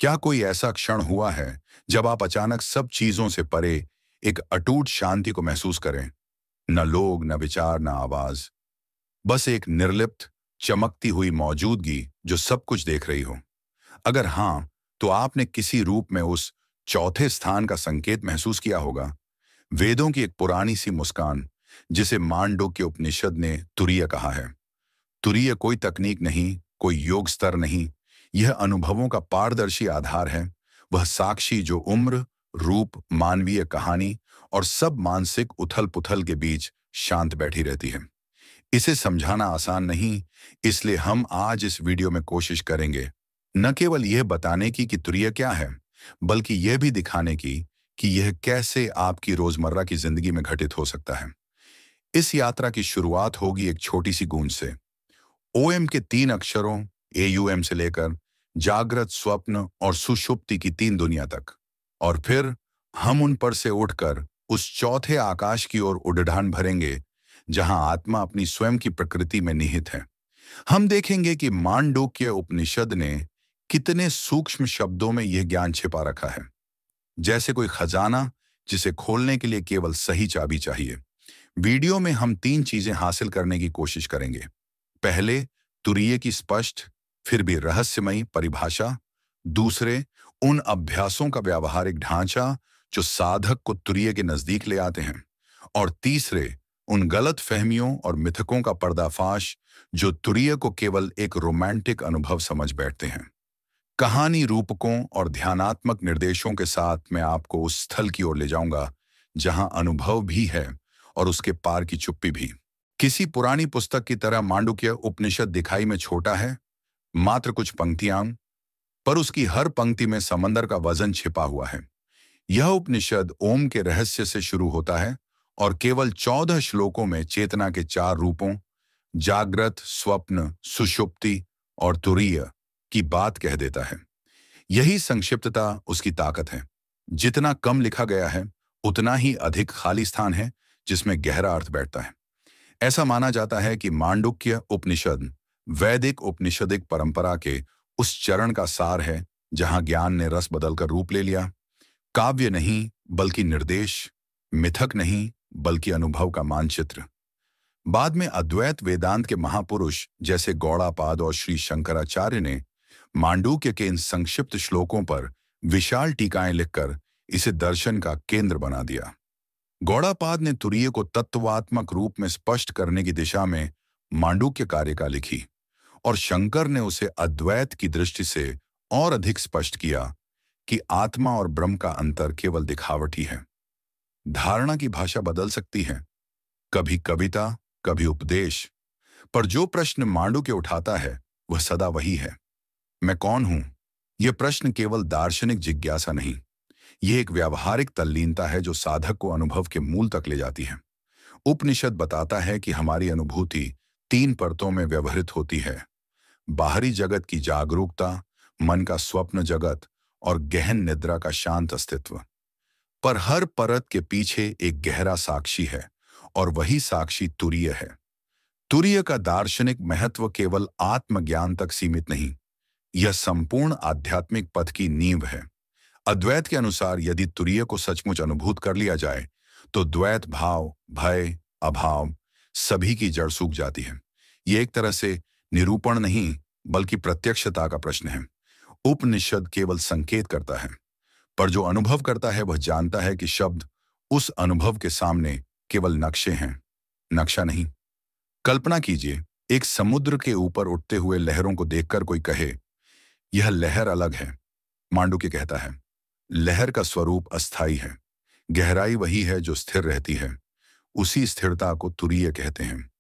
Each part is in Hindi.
क्या कोई ऐसा क्षण हुआ है जब आप अचानक सब चीजों से परे एक अटूट शांति को महसूस करें? न लोग, न विचार, न आवाज, बस एक निर्लिप्त, चमकती हुई मौजूदगी जो सब कुछ देख रही हो। अगर हाँ, तो आपने किसी रूप में उस चौथे स्थान का संकेत महसूस किया होगा। वेदों की एक पुरानी सी मुस्कान, जिसे मांडुक्य उपनिषद ने तुरीय कहा है। तुरीय कोई तकनीक नहीं, कोई योग स्तर नहीं, यह अनुभवों का पारदर्शी आधार है। वह साक्षी जो उम्र, रूप, मानवीय कहानी और सब मानसिक उथल पुथल के बीच शांत बैठी रहती है। इसे समझाना आसान नहीं, इसलिए हम आज इस वीडियो में कोशिश करेंगे न केवल यह बताने की कि तुरीय क्या है, बल्कि यह भी दिखाने की कि यह कैसे आपकी रोजमर्रा की जिंदगी में घटित हो सकता है। इस यात्रा की शुरुआत होगी एक छोटी सी गूंज से। ओएम के 3 अक्षरों, एयूएम से लेकर जागृत, स्वप्न और सुषुप्ति की 3 दुनिया तक। और फिर हम उन पर से उठकर उस चौथे आकाश की ओर उड़ान भरेंगे, जहां आत्मा अपनी स्वयं की प्रकृति में निहित है। हम देखेंगे कि मांडुक्य उपनिषद ने कितने सूक्ष्म शब्दों में यह ज्ञान छिपा रखा है, जैसे कोई खजाना जिसे खोलने के लिए केवल सही चाबी चाहिए। वीडियो में हम 3 चीजें हासिल करने की कोशिश करेंगे। पहले, तुरीय की स्पष्ट फिर भी रहस्यमयी परिभाषा। दूसरे, उन अभ्यासों का व्यावहारिक ढांचा जो साधक को तुरीय के नजदीक ले आते हैं। और तीसरे, उन गलत फहमियों और मिथकों का पर्दाफाश जो तुरीय को केवल एक रोमांटिक अनुभव समझ बैठते हैं। कहानी रूपकों और ध्यानात्मक निर्देशों के साथ मैं आपको उस स्थल की ओर ले जाऊंगा जहां अनुभव भी है और उसके पार की चुप्पी भी। किसी पुरानी पुस्तक की तरह मांडुक्य उपनिषद दिखाई में छोटा है, मात्र कुछ पंक्तियां, पर उसकी हर पंक्ति में समंदर का वजन छिपा हुआ है। यह उपनिषद ओम के रहस्य से शुरू होता है और केवल 14 श्लोकों में चेतना के 4 रूपों, जागृत, स्वप्न, सुषुप्ति और तुरीय की बात कह देता है। यही संक्षिप्तता उसकी ताकत है। जितना कम लिखा गया है, उतना ही अधिक खाली स्थान है जिसमें गहरा अर्थ बैठता है। ऐसा माना जाता है कि मांडुक्य उपनिषद वैदिक उपनिषदिक परंपरा के उस चरण का सार है जहां ज्ञान ने रस बदलकर रूप ले लिया। काव्य नहीं बल्कि निर्देश, मिथक नहीं बल्कि अनुभव का मानचित्र। बाद में अद्वैत वेदांत के महापुरुष जैसे गौड़ापाद और श्री शंकराचार्य ने मांडुक्य के इन संक्षिप्त श्लोकों पर विशाल टीकाएं लिखकर इसे दर्शन का केंद्र बना दिया। गौड़ापाद ने तुरीय को तत्वात्मक रूप में स्पष्ट करने की दिशा में मांडुक्य कारिका लिखी और शंकर ने उसे अद्वैत की दृष्टि से और अधिक स्पष्ट किया कि आत्मा और ब्रह्म का अंतर केवल दिखावटी है। धारणा की भाषा बदल सकती है, कभी कविता, कभी उपदेश, पर जो प्रश्न मांडुक्य उठाता है वह सदा वही है। मैं कौन हूं? यह प्रश्न केवल दार्शनिक जिज्ञासा नहीं, यह एक व्यावहारिक तल्लीनता है जो साधक को अनुभव के मूल तक ले जाती है। उपनिषद बताता है कि हमारी अनुभूति 3 परतों में व्यवहृत होती है: बाहरी जगत की जागरूकता, मन का स्वप्न जगत और गहन निद्रा का शांत अस्तित्व। पर हर परत के पीछे एक गहरा साक्षी है और वही साक्षी तुरीय है। तुरीय का दार्शनिक महत्व केवल आत्मज्ञान तक सीमित नहीं, यह संपूर्ण आध्यात्मिक पथ की नींव है। अद्वैत के अनुसार यदि तुरीय को सचमुच अनुभूत कर लिया जाए तो द्वैत भाव, भय, अभाव सभी की जड़ सूख जाती है। यह एक तरह से निरूपण नहीं बल्कि प्रत्यक्षता का प्रश्न है। उपनिषद केवल संकेत करता है, पर जो अनुभव करता है वह जानता है कि शब्द उस अनुभव के सामने केवल नक्शे हैं, नक्शा नहीं। कल्पना कीजिए, एक समुद्र के ऊपर उठते हुए लहरों को देखकर कोई कहे, यह लहर अलग है। मांडुक्य कहता है, लहर का स्वरूप अस्थाई है, गहराई वही है जो स्थिर रहती है। उसी स्थिरता को तुरीय कहते हैं।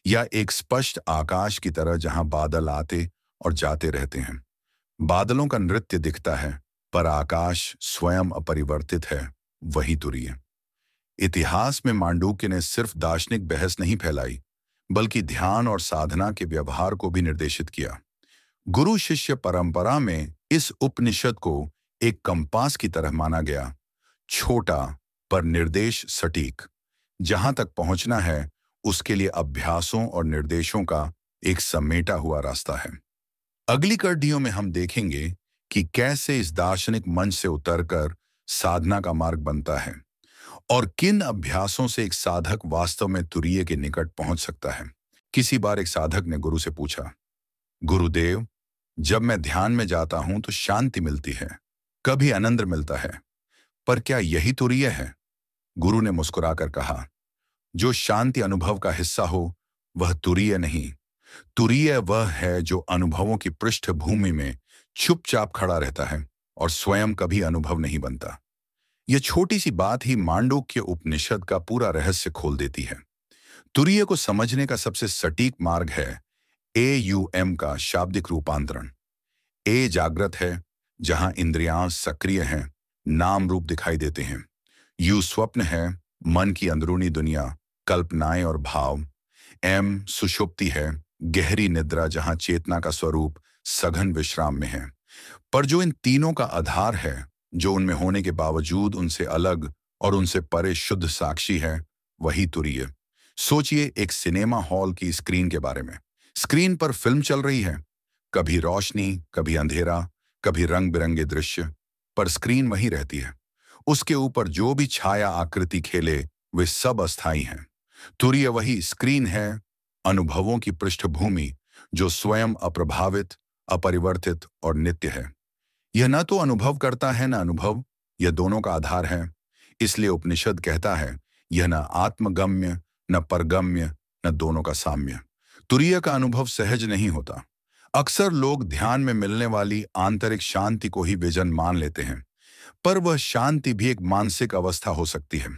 या एक स्पष्ट आकाश की तरह जहां बादल आते और जाते रहते हैं। बादलों का नृत्य दिखता है, पर आकाश स्वयं अपरिवर्तित है, वही तुरीय। इतिहास में मांडुक्य ने सिर्फ दार्शनिक बहस नहीं फैलाई, बल्कि ध्यान और साधना के व्यवहार को भी निर्देशित किया। गुरु शिष्य परंपरा में इस उपनिषद को एक कंपास की तरह माना गया, छोटा पर निर्देश सटीक। जहां तक पहुंचना है उसके लिए अभ्यासों और निर्देशों का एक समेटा हुआ रास्ता है। अगली कड़ियों में हम देखेंगे कि कैसे इस दार्शनिक मंच से उतरकर साधना का मार्ग बनता है और किन अभ्यासों से एक साधक वास्तव में तुरीय के निकट पहुंच सकता है। किसी बार एक साधक ने गुरु से पूछा, गुरुदेव, जब मैं ध्यान में जाता हूं तो शांति मिलती है, कभी आनंद मिलता है, पर क्या यही तुरीय है? गुरु ने मुस्कुराकर कहा, जो शांति अनुभव का हिस्सा हो वह तुरीय नहीं। तुरीय वह है जो अनुभवों की पृष्ठभूमि में चुपचाप खड़ा रहता है और स्वयं कभी अनुभव नहीं बनता। यह छोटी सी बात ही मांडूक्य उपनिषद का पूरा रहस्य खोल देती है। तुरीय को समझने का सबसे सटीक मार्ग है AUM का शाब्दिक रूपांतरण। ए जागृत है, जहां इंद्रियां सक्रिय हैं, नाम रूप दिखाई देते हैं। यू स्वप्न है, मन की अंदरूनी दुनिया, कल्पनाएं और भाव। एम सुषुप्ति है, गहरी निद्रा, जहां चेतना का स्वरूप सघन विश्राम में है। पर जो इन तीनों का आधार है, जो उनमें होने के बावजूद उनसे अलग और उनसे परे शुद्ध साक्षी है, वही तुरीय। सोचिए एक सिनेमा हॉल की स्क्रीन के बारे में। स्क्रीन पर फिल्म चल रही है, कभी रोशनी, कभी अंधेरा, कभी रंग बिरंगे दृश्य, पर स्क्रीन वही रहती है। उसके ऊपर जो भी छाया आकृति खेले वे सब अस्थायी हैं। तुरीय वही स्क्रीन है, अनुभवों की पृष्ठभूमि, जो स्वयं अप्रभावित, अपरिवर्तित और नित्य है। यह न तो अनुभव करता है न अनुभव, यह दोनों का आधार है। इसलिए उपनिषद कहता है, यह न आत्मगम्य, न परगम्य, न दोनों का साम्य। तुरीय का अनुभव सहज नहीं होता। अक्सर लोग ध्यान में मिलने वाली आंतरिक शांति को ही विजन मान लेते हैं, पर वह शांति भी एक मानसिक अवस्था हो सकती है।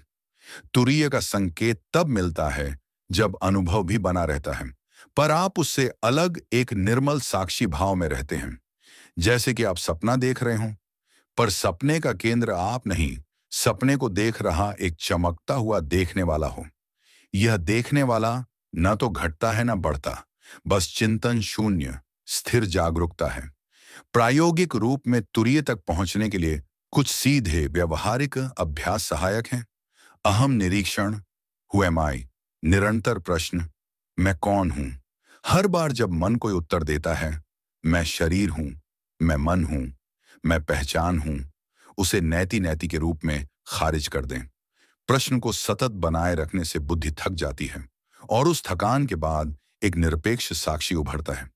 तुरीय का संकेत तब मिलता है जब अनुभव भी बना रहता है, पर आप उससे अलग एक निर्मल साक्षी भाव में रहते हैं। जैसे कि आप सपना देख रहे हों, पर सपने का केंद्र आप नहीं, सपने को देख रहा एक चमकता हुआ देखने वाला हो। यह देखने वाला न तो घटता है न बढ़ता, बस चिंतन शून्य स्थिर जागरूकता है। प्रायोगिक रूप में तुरीय तक पहुंचने के लिए कुछ सीधे व्यवहारिक अभ्यास सहायक हैं। अहम निरीक्षण, हु एम आई, निरंतर प्रश्न, मैं कौन हूं। हर बार जब मन कोई उत्तर देता है, मैं शरीर हूं, मैं मन हूं, मैं पहचान हूं, उसे नैति नैति के रूप में खारिज कर दें। प्रश्न को सतत बनाए रखने से बुद्धि थक जाती है और उस थकान के बाद एक निरपेक्ष साक्षी उभरता है।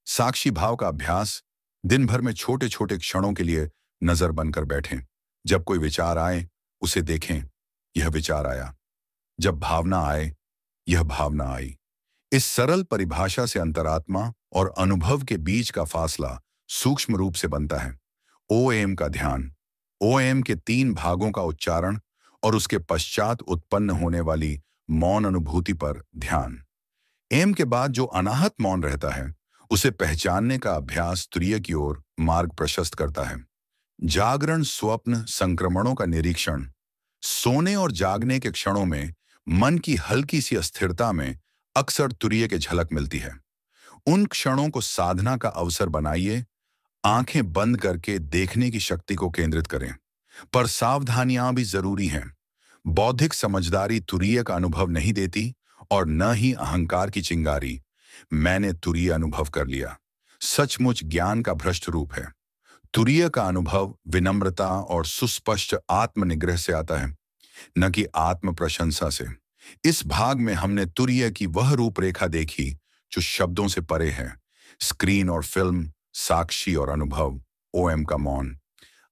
साक्षी भाव का अभ्यास, दिन भर में छोटे छोटे क्षणों के लिए नजर बनकर बैठें। जब कोई विचार आए, उसे देखें, यह विचार आया। जब भावना आए, यह भावना आई। इस सरल परिभाषा से अंतरात्मा और अनुभव के बीच का फासला सूक्ष्म रूप से बनता है। OM का ध्यान, OM के 3 भागों का उच्चारण और उसके पश्चात उत्पन्न होने वाली मौन अनुभूति पर ध्यान। एम के बाद जो अनाहत मौन रहता है, उसे पहचानने का अभ्यास तुरीय की ओर मार्ग प्रशस्त करता है। जागरण स्वप्न संक्रमणों का निरीक्षण, सोने और जागने के क्षणों में मन की हल्की सी अस्थिरता में अक्सर तुरीय की झलक मिलती है। उन क्षणों को साधना का अवसर बनाइए। आंखें बंद करके देखने की शक्ति को केंद्रित करें, पर सावधानियां भी जरूरी हैं। बौद्धिक समझदारी तुरीय का अनुभव नहीं देती और न ही अहंकार की चिंगारी, मैंने तुरीय अनुभव कर लिया, सचमुच ज्ञान का भ्रष्ट रूप है। तुरीय का अनुभव विनम्रता और सुस्पष्ट आत्मनिग्रह से आता है, न कि आत्म प्रशंसा से। इस भाग में हमने तुरीय की वह रूपरेखा देखी जो शब्दों से परे है। स्क्रीन और फिल्म, साक्षी और अनुभव, OM का मौन।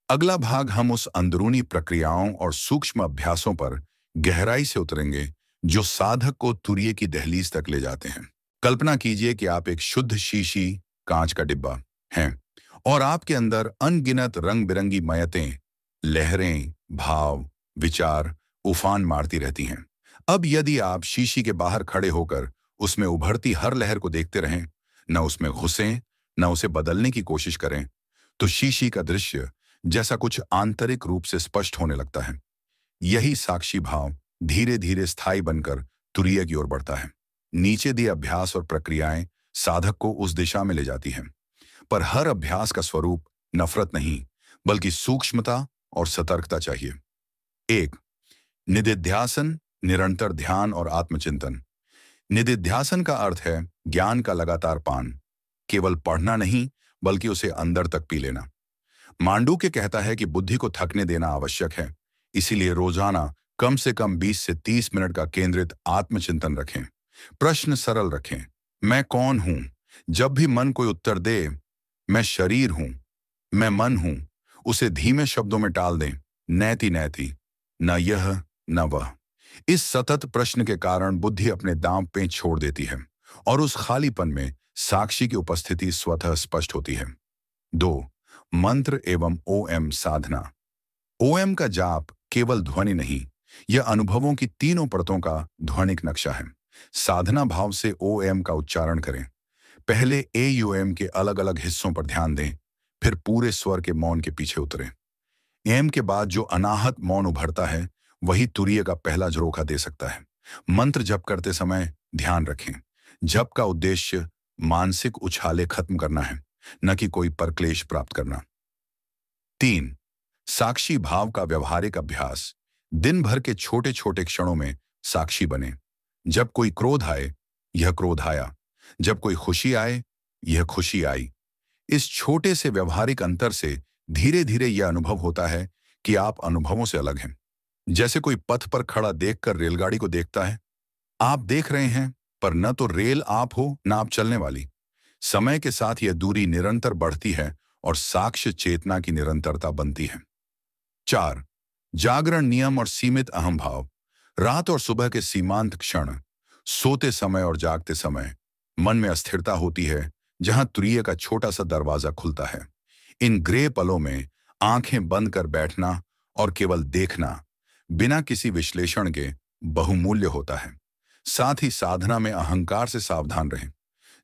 अगला भाग हम उस अंदरूनी प्रक्रियाओं और सूक्ष्म अभ्यासों पर गहराई से उतरेंगे जो साधक को तुरीय की दहलीज तक ले जाते हैं। कल्पना कीजिए कि आप एक शुद्ध शीशी कांच का डिब्बा हैं और आपके अंदर अनगिनत रंग बिरंगी मयतें, लहरें, भाव, विचार उफान मारती रहती हैं। अब यदि आप शीशी के बाहर खड़े होकर उसमें उभरती हर लहर को देखते रहें, न उसमें घुसें, न उसे बदलने की कोशिश करें, तो शीशी का दृश्य जैसा कुछ आंतरिक रूप से स्पष्ट होने लगता है। यही साक्षी भाव धीरे धीरे स्थायी बनकर तुरीय की ओर बढ़ता है। नीचे दिए अभ्यास और प्रक्रियाएं साधक को उस दिशा में ले जाती हैं, पर हर अभ्यास का स्वरूप नफरत नहीं, बल्कि सूक्ष्मता और सतर्कता चाहिए। 1. निदिध्यासन, निरंतर ध्यान और आत्मचिंतन। निदिध्यासन का अर्थ है ज्ञान का लगातार पान, केवल पढ़ना नहीं बल्कि उसे अंदर तक पी लेना। मांडुक्य कहता है कि बुद्धि को थकने देना आवश्यक है, इसीलिए रोजाना कम से कम 20 से 30 मिनट का केंद्रित आत्मचिंतन रखें। प्रश्न सरल रखें। मैं कौन हूं? जब भी मन कोई उत्तर दे, मैं शरीर हूं, मैं मन हूं, उसे धीमे शब्दों में टाल दें। नैति नैति, न यह न वह। इस सतत प्रश्न के कारण बुद्धि अपने दांव पेंच छोड़ देती है और उस खालीपन में साक्षी की उपस्थिति स्वतः स्पष्ट होती है। 2. मंत्र एवं ओएम साधना। ओएम का जाप केवल ध्वनि नहीं, यह अनुभवों की तीनों परतों का ध्वनिक नक्शा है। साधना भाव से ओएम का उच्चारण करें। पहले एयूएम के अलग अलग हिस्सों पर ध्यान दें, फिर पूरे स्वर के मौन के पीछे उतरें। एम के बाद जो अनाहत मौन उभरता है, वही तुरीय का पहला झरोखा दे सकता है। मंत्र जप करते समय ध्यान रखें, जप का उद्देश्य मानसिक उछाले खत्म करना है, न कि कोई परक्लेश प्राप्त करना। 3. साक्षी भाव का व्यवहारिक अभ्यास। दिन भर के छोटे छोटे क्षणों में साक्षी बने। जब कोई क्रोध आए, यह क्रोध आया। जब कोई खुशी आए, यह खुशी आई। इस छोटे से व्यवहारिक अंतर से धीरे धीरे यह अनुभव होता है कि आप अनुभवों से अलग हैं। जैसे कोई पथ पर खड़ा देखकर रेलगाड़ी को देखता है। आप देख रहे हैं, पर न तो रेल आप हो, न आप चलने वाली। समय के साथ यह दूरी निरंतर बढ़ती है और साक्ष्य चेतना की निरंतरता बनती है। 4. जागरण नियम और सीमित अहम भाव। रात और सुबह के सीमांत क्षण, सोते समय और जागते समय मन में अस्थिरता होती है, जहां तुरीय का छोटा सा दरवाजा खुलता है। इन ग्रे पलों में आंखें बंद कर बैठना और केवल देखना, बिना किसी विश्लेषण के, बहुमूल्य होता है। साथ ही साधना में अहंकार से सावधान रहें।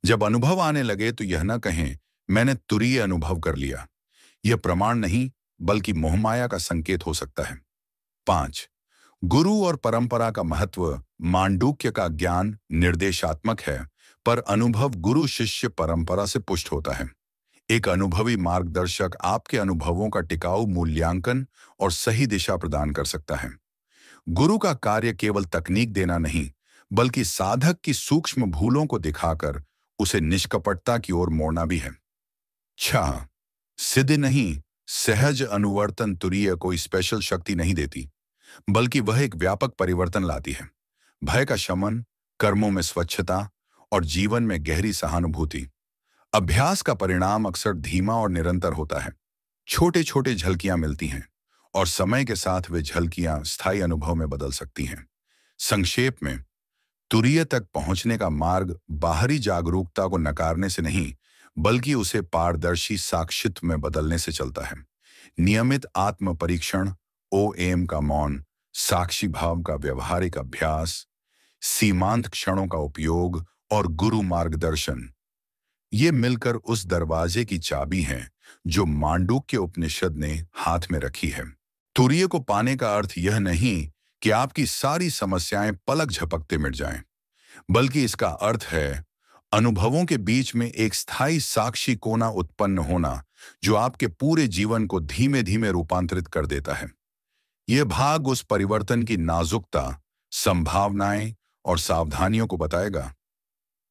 जब अनुभव आने लगे तो यह न कहें, मैंने तुरीय अनुभव कर लिया। यह प्रमाण नहीं, बल्कि मोहमाया का संकेत हो सकता है। 5. गुरु और परंपरा का महत्व। मांडुक्य का ज्ञान निर्देशात्मक है, पर अनुभव गुरु शिष्य परंपरा से पुष्ट होता है। एक अनुभवी मार्गदर्शक आपके अनुभवों का टिकाऊ मूल्यांकन और सही दिशा प्रदान कर सकता है। गुरु का कार्य केवल तकनीक देना नहीं, बल्कि साधक की सूक्ष्म भूलों को दिखाकर उसे निष्कपटता की ओर मोड़ना भी है। 6. सिद्धि नहीं, सहज अनुवर्तन तुरीय कोई स्पेशल शक्ति नहीं देती, बल्कि वह एक व्यापक परिवर्तन लाती है। भय का शमन, कर्मों में स्वच्छता और जीवन में गहरी सहानुभूति। अभ्यास का परिणाम अक्सर धीमा और निरंतर होता है। छोटे छोटे झलकियां मिलती हैं और समय के साथ वे झलकियां स्थायी अनुभव में बदल सकती हैं। संक्षेप में, तुरीय तक पहुंचने का मार्ग बाहरी जागरूकता को नकारने से नहीं, बल्कि उसे पारदर्शी साक्षित्व में बदलने से चलता है। नियमित आत्म परीक्षण, ओएम का मौन, साक्षी भाव का व्यवहारिक अभ्यास, सीमांत क्षणों का उपयोग और गुरु मार्गदर्शन, ये मिलकर उस दरवाजे की चाबी हैं जो मांडुक्य उपनिषद ने हाथ में रखी है। तुरीय को पाने का अर्थ यह नहीं कि आपकी सारी समस्याएं पलक झपकते मिट जाएं, बल्कि इसका अर्थ है अनुभवों के बीच में एक स्थायी साक्षी कोना उत्पन्न होना, जो आपके पूरे जीवन को धीमे धीमे रूपांतरित कर देता है। यह भाग उस परिवर्तन की नाजुकता, संभावनाएं और सावधानियों को बताएगा।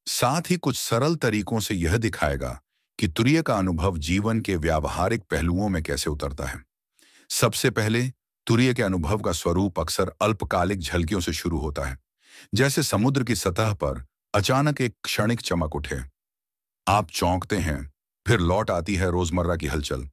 साथ ही कुछ सरल तरीकों से यह दिखाएगा कि तुरीय का अनुभव जीवन के व्यावहारिक पहलुओं में कैसे उतरता है। सबसे पहले, तुरीय के अनुभव का स्वरूप अक्सर अल्पकालिक झलकियों से शुरू होता है। जैसे समुद्र की सतह पर अचानक एक क्षणिक चमक उठे। आप चौंकते हैं, फिर लौट आती है रोजमर्रा की हलचल।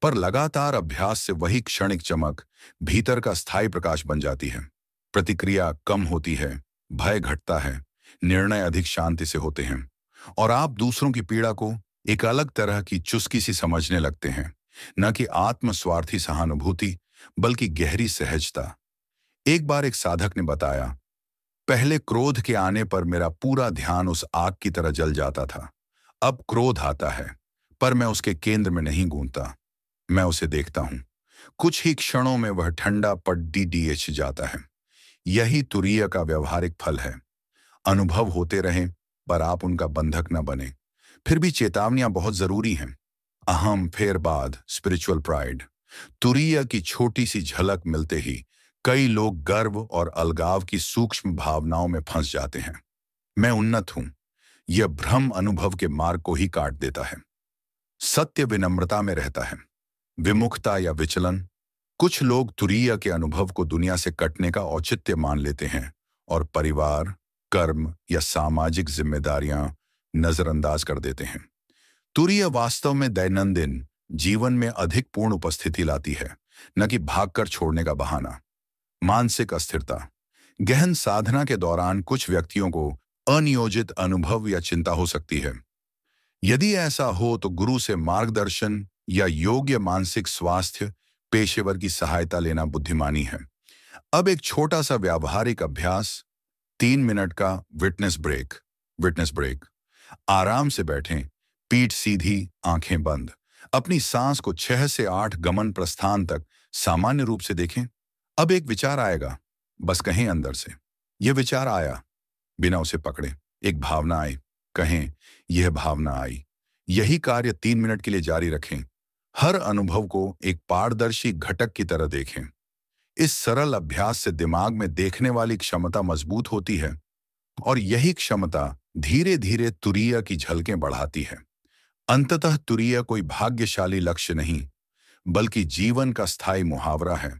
पर लगातार अभ्यास से वही क्षणिक चमक भीतर का स्थायी प्रकाश बन जाती है। प्रतिक्रिया कम होती है, भय घटता है, निर्णय अधिक शांति से होते हैं और आप दूसरों की पीड़ा को एक अलग तरह की चुस्की सी समझने लगते हैं, न कि आत्मस्वार्थी सहानुभूति, बल्कि गहरी सहजता। एक बार एक साधक ने बताया, पहले क्रोध के आने पर मेरा पूरा ध्यान उस आग की तरह जल जाता था। अब क्रोध आता है, पर मैं उसके केंद्र में नहीं गूंजता, मैं उसे देखता हूं। कुछ ही क्षणों में वह ठंडा पट डीडीएच जाता है। यही तुरीय का व्यवहारिक फल है। अनुभव होते रहें, पर आप उनका बंधक न बने। फिर भी चेतावनियां बहुत जरूरी हैं। अहम फेर बाद स्पिरिचुअल प्राइड। तुरीय की छोटी सी झलक मिलते ही कई लोग गर्व और अलगाव की सूक्ष्म भावनाओं में फंस जाते हैं। मैं उन्नत हूं, यह भ्रम अनुभव के मार्ग को ही काट देता है। सत्य विनम्रता में रहता है। विमुखता या विचलन। कुछ लोग तुरीय के अनुभव को दुनिया से कटने का औचित्य मान लेते हैं और परिवार, कर्म या सामाजिक जिम्मेदारियां नजरअंदाज कर देते हैं। तुरीय वास्तव में दैनंदिन जीवन में अधिक पूर्ण उपस्थिति लाती है, न कि भागकर छोड़ने का बहाना। मानसिक अस्थिरता। गहन साधना के दौरान कुछ व्यक्तियों को अनियोजित अनुभव या चिंता हो सकती है। यदि ऐसा हो तो गुरु से मार्गदर्शन या योग्य मानसिक स्वास्थ्य पेशेवर की सहायता लेना बुद्धिमानी है। अब एक छोटा सा व्यावहारिक अभ्यास, 3 मिनट का विटनेस ब्रेक। आराम से बैठें, पीठ सीधी, आंखें बंद। अपनी सांस को 6 से 8 गमन प्रस्थान तक सामान्य रूप से देखें। अब एक विचार आएगा, बस कहें अंदर से, यह विचार आया, बिना उसे पकड़े। एक भावना आई, कहें, यह भावना आई। यही कार्य 3 मिनट के लिए जारी रखें। हर अनुभव को एक पारदर्शी घटक की तरह देखें। इस सरल अभ्यास से दिमाग में देखने वाली क्षमता मजबूत होती है और यही क्षमता धीरे धीरे तुरीय की झलकें बढ़ाती है। अंततः तुरीय कोई भाग्यशाली लक्ष्य नहीं, बल्कि जीवन का स्थायी मुहावरा है।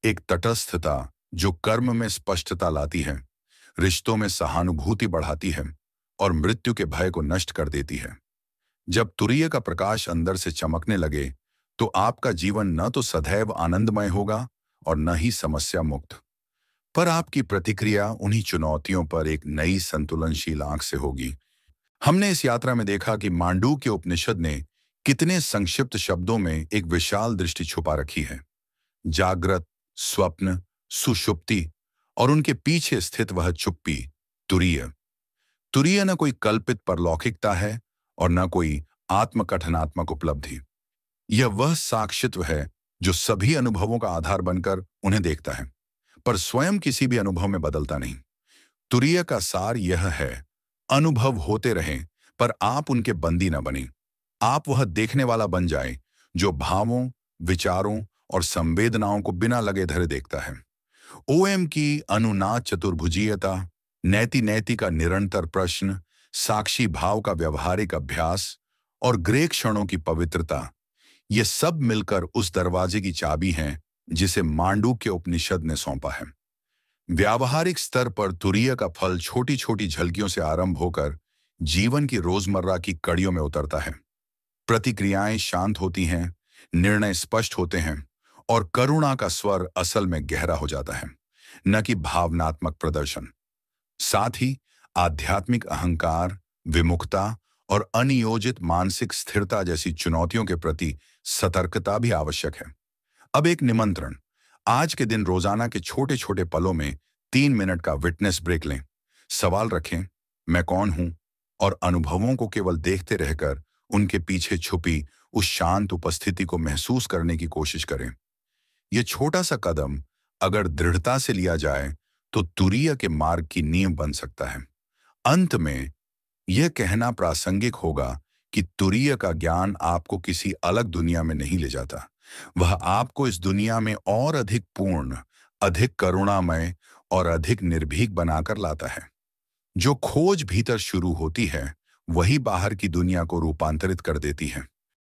एक तटस्थता जो कर्म में स्पष्टता लाती है, रिश्तों में सहानुभूति बढ़ाती है और मृत्यु के भय को नष्ट कर देती है। जब तुरीय का प्रकाश अंदर से चमकने लगे तो आपका जीवन न तो सदैव आनंदमय होगा और न ही समस्या मुक्त, पर आपकी प्रतिक्रिया उन्हीं चुनौतियों पर एक नई संतुलनशील आंख से होगी। हमने इस यात्रा में देखा कि मांडूक्य उपनिषद ने कितने संक्षिप्त शब्दों में एक विशाल दृष्टि छुपा रखी है। जागृत, स्वप्न, सुषुप्ति और उनके पीछे स्थित वह चुप्पी, तुरीय। तुरीय न कोई कल्पित परलौकिकता है और न कोई आत्मकथनात्मक उपलब्धि। यह वह साक्षित्व है जो सभी अनुभवों का आधार बनकर उन्हें देखता है, पर स्वयं किसी भी अनुभव में बदलता नहीं। तुरीय का सार यह है, अनुभव होते रहें, पर आप उनके बंदी न बनें। आप वह देखने वाला बन जाएं जो भावों, विचारों और संवेदनाओं को बिना लगे धरे देखता है। ओएम की अनुनाद चतुर्भुजीयता, नैति नैति का निरंतर प्रश्न, साक्षी भाव का व्यवहारिक अभ्यास और ग्रे क्षणों की पवित्रता, ये सब मिलकर उस दरवाजे की चाबी हैं जिसे मांडूक्य उपनिषद ने सौंपा है। व्यावहारिक स्तर पर तुरीय का फल छोटी छोटी झलकियों से आरंभ होकर जीवन की रोजमर्रा की कड़ियों में उतरता है। प्रतिक्रियाएं शांत होती हैं, निर्णय स्पष्ट होते हैं और करुणा का स्वर असल में गहरा हो जाता है, न कि भावनात्मक प्रदर्शन। साथ ही आध्यात्मिक अहंकार, विमुखता और अनियोजित मानसिक स्थिरता जैसी चुनौतियों के प्रति सतर्कता भी आवश्यक है। अब एक निमंत्रण, आज के दिन रोजाना के छोटे छोटे पलों में 3 मिनट का विटनेस ब्रेक लें। सवाल रखें, मैं कौन हूं, और अनुभवों को केवल देखते रहकर उनके पीछे छुपी उस शांत उपस्थिति को महसूस करने की कोशिश करें। यह छोटा सा कदम अगर दृढ़ता से लिया जाए तो तुरीय के मार्ग की नींव बन सकता है। अंत में यह कहना प्रासंगिक होगा कि तुरीय का ज्ञान आपको किसी अलग दुनिया में नहीं ले जाता, वह आपको इस दुनिया में और अधिक पूर्ण, अधिक करुणामय और अधिक निर्भीक बनाकर लाता है। जो खोज भीतर शुरू होती है वही बाहर की दुनिया को रूपांतरित कर देती है।